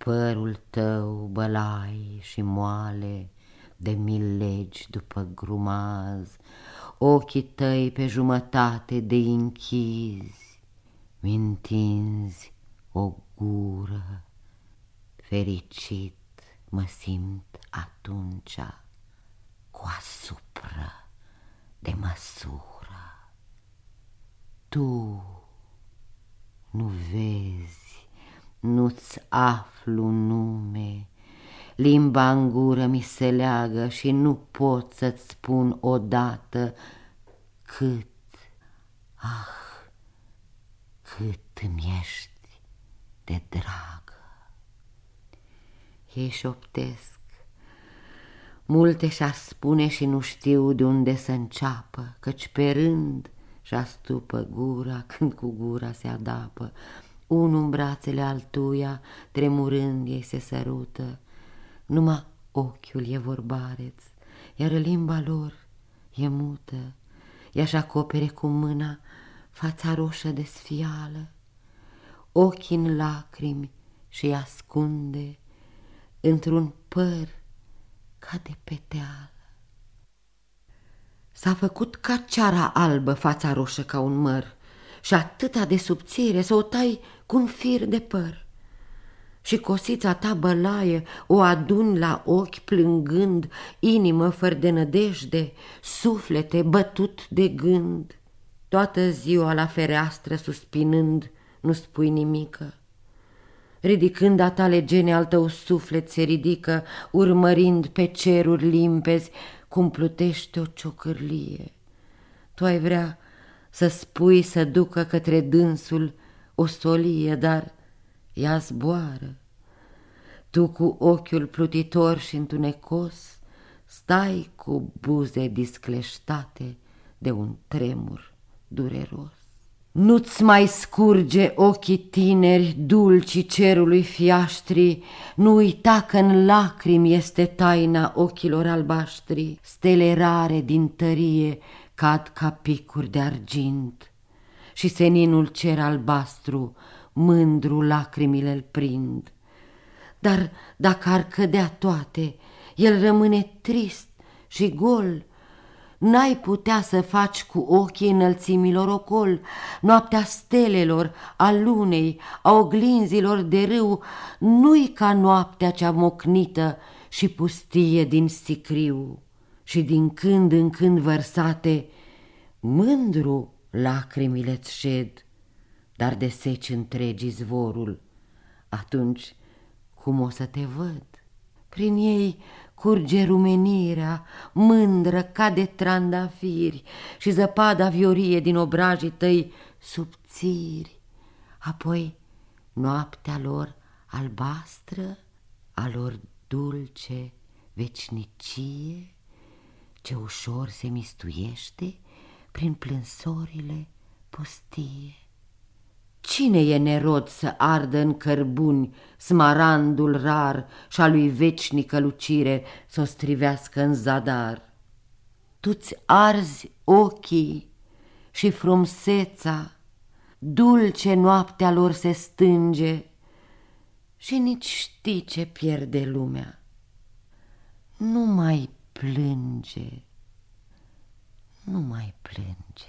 Părul tău bălai și moale de mii legi după grumaz, ochii tăi pe jumătate de închizi, mi-ntinzi o gură. Fericit mă simt atunci cu asupra de măsură. Tu nu vezi, nu-ți aflu nume, limba în gură mi se leagă și nu pot să-ți spun odată cât, cât îmi ești de dragă. Ei șoptesc, multe și-ar spune și nu știu de unde să înceapă, căci pe rând și-astupă gura când cu gura se adapă. Unul în brațele altuia, tremurând ei se sărută, numai ochiul e vorbareț, iar limba lor e mută. Ea-și acopere cu mâna fața roșă de sfială, ochii în lacrimi și ascunde într-un păr ca de peteală. S-a făcut ca ceara albă fața roșă ca un măr și atâta de subțire să o tai cu un fir de păr. Și cosița ta bălaie o aduni la ochi plângând, inimă fără de nădejde, suflete bătut de gând. Toată ziua la fereastră suspinând nu spui nimică. Ridicând a tale gene al tău suflet se ridică, urmărind pe ceruri limpezi cum plutește o ciocârlie. Tu ai vrea să spui să ducă către dânsul o solie, dar ea zboară. Tu cu ochiul plutitor și întunecos stai cu buze discleștate de un tremur dureros. Nu-ți mai scurge ochii tineri, dulci cerului fiaștri, nu uita că în lacrimi este taina ochilor albaștri. Stele rare din tărie cad ca picuri de argint și seninul cer albastru mândru lacrimile-l prind. Dar dacă ar cădea toate, el rămâne trist și gol. N-ai putea să faci cu ochii înălțimilor ocol, noaptea stelelor, a lunei, a oglinzilor de râu, nu-i ca noaptea cea mocnită și pustie din sicriu. Și din când în când vărsate, mândru lacrimile-ți șed, dar deseci întregi izvorul. Atunci cum o să te văd? Prin ei curge rumenirea, mândră ca de trandafiri, și zăpada viorie din obrajii tăi subțiri. Apoi noaptea lor albastră, a lor dulce vecnicie, ce ușor se mistuiește prin plânsorile pustie. Cine e nerod să ardă în cărbuni smarandul rar și-a lui veșnică lucire s-o strivească în zadar? Tu-ți arzi ochii și frumseța, dulce noaptea lor se stânge și nici știi ce pierde lumea. Nu mai plânge, nu mai plânge.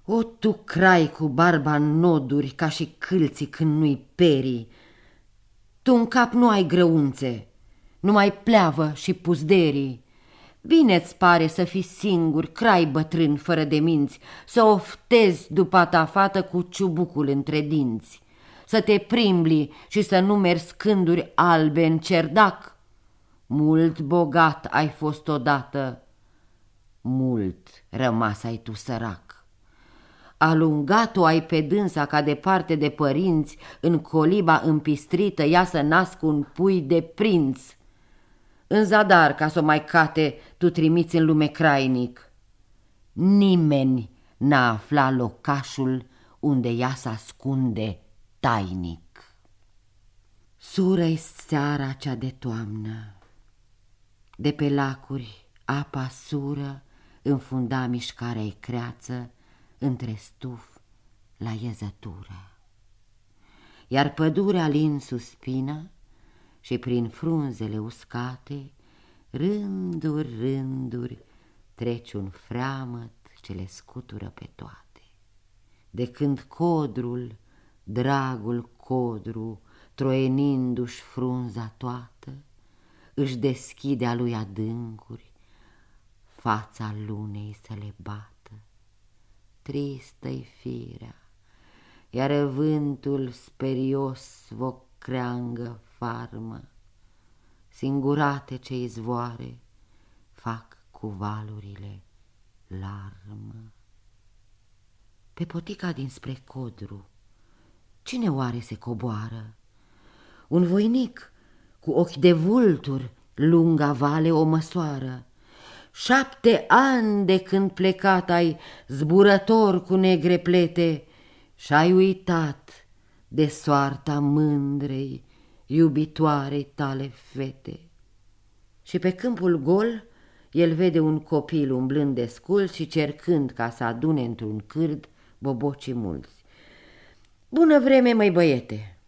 O, tu crai cu barba în noduri ca și câlții când nu-i perii. Tu în cap nu ai grăunțe, numai pleavă și puzderii. Bine-ți pare să fii singur, crai bătrân fără de minți, să oftezi după ta fată cu ciubucul între dinți, să te primbli și să numeri scânduri albe în cerdac. Mult bogat ai fost odată, mult rămas ai tu sărac. Alungat-o ai pe dânsa ca departe de părinți, în coliba împistrită ea să nască un pui de prinț. În zadar, ca să o mai cate, tu trimiți în lume crainic. Nimeni n-a aflat locașul unde ea s-ascunde tainic. Sură-i seara cea de toamnă, de pe lacuri apa sură înfunda mișcarea-i creață între stuf la iezătură. iar pădurea lin suspină și prin frunzele uscate, rânduri, rânduri, trece un freamăt ce le scutură pe toate. De când codrul, dragul codru, troienindu-și frunza toată, își deschide a lui adâncuri, fața lunei să le bată. Tristă-i firea, iar vântul sperios v-o creangă farmă, singurate ce izvoare fac cu valurile larmă. Pe potica dinspre codru, cine oare se coboară? Un voinic cu ochi de vultur lunga vale o măsoară. 7 ani de când plecat ai, zburător cu negre plete, și-ai uitat de soarta mândrei, iubitoarei tale fete. Și pe câmpul gol el vede un copil umblând descult și cercând ca să adune într-un cârd bobocii mulți. Bună vreme, măi băiete!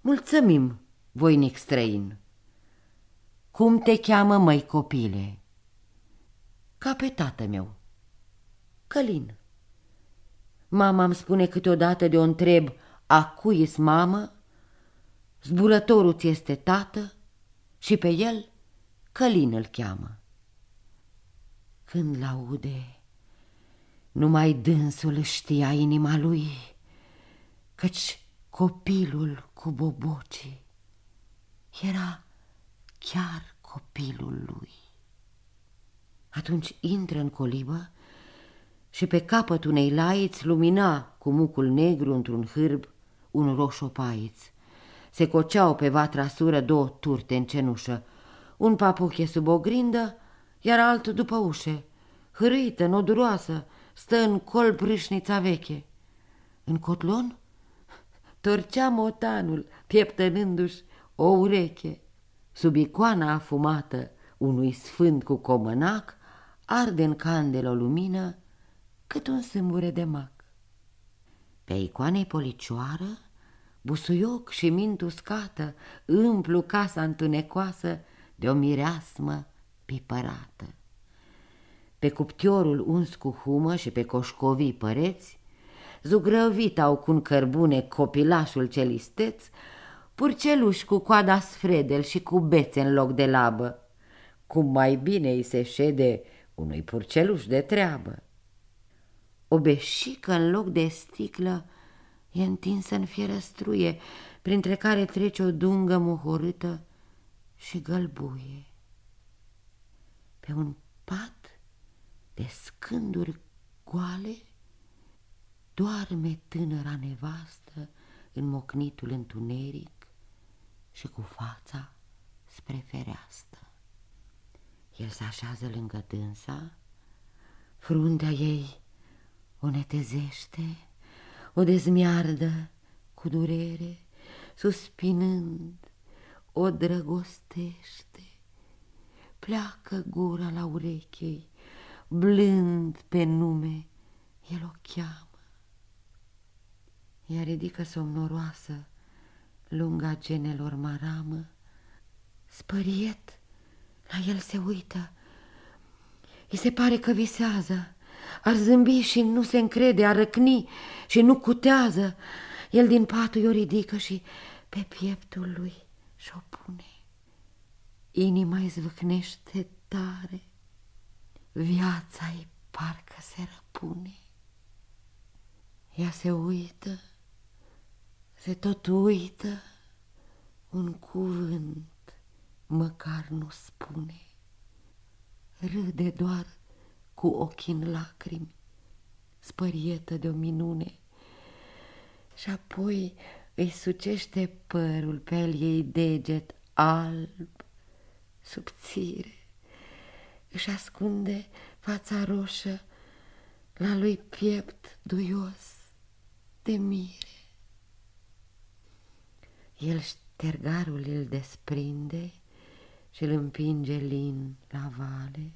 Mulțumim, voinic străin. Cum te cheamă, măi copile? Ca pe tată meu, Călin. Mama îmi spune câteodată de o întreb, a cui-s mamă? Zburătorul ți este tată și pe el Călin îl cheamă. Când l-aude, numai dânsul știa inima lui, căci copilul cu bobocii era chiar copilul lui. Atunci intră în colibă și pe capătul unei laiți lumina cu mucul negru într-un hârb un roșopaiț. Se coceau pe vatra sură 2 turte în cenușă, un papuche sub o grindă, iar altul după ușe. Hârâită, noduroasă, stă în colb râșnița veche. În cotlon torcea motanul, pieptănându-și o ureche. Sub icoana afumată unui sfânt cu comănac, arde în candelă o lumină cât un sâmbure de mac. Pe icoanei policioară, busuioc și mint uscată, împlu casa întunecoasă de o mireasmă pipărată. Pe cuptiorul uns cu humă și pe coșcovii păreți, zugrăvit au cu-n cărbune copilașul cel isteț, purceluși cu coada sfredel și cu bețe în loc de labă. Cum mai bine îi se șede unui purceluș de treabă. O beșică în loc de sticlă e întinsă în fierăstruie, printre care trece o dungă mohorâtă și gălbuie. Pe un pat de scânduri goale doarme tânăra nevastă în mocnitul întuneric și cu fața spre fereastră. El se așează lângă dânsa, fruntea ei o netezește, o dezmiardă cu durere, suspinând, o drăgostește. Pleacă gura la urechei, blând pe nume, el o cheamă. Ea ridică somnoroasă lunga genelor maramă, spăriet la el se uită, îi se pare că visează, ar zâmbi și nu se încrede, ar răcni și nu cutează. El din patul o ridică și pe pieptul lui și-o pune. Inima-i zvâcnește tare, viața-i parcă se răpune. Ea se uită, se tot uită, un cuvânt măcar nu spune. Râde doar cu ochii în lacrimi, spărietă de o minune, și apoi îi sucește părul pe el ei deget alb, subțire, își ascunde fața roșă la lui piept duios de mire. El ștergarul îl desprinde și îl împinge lin la vale.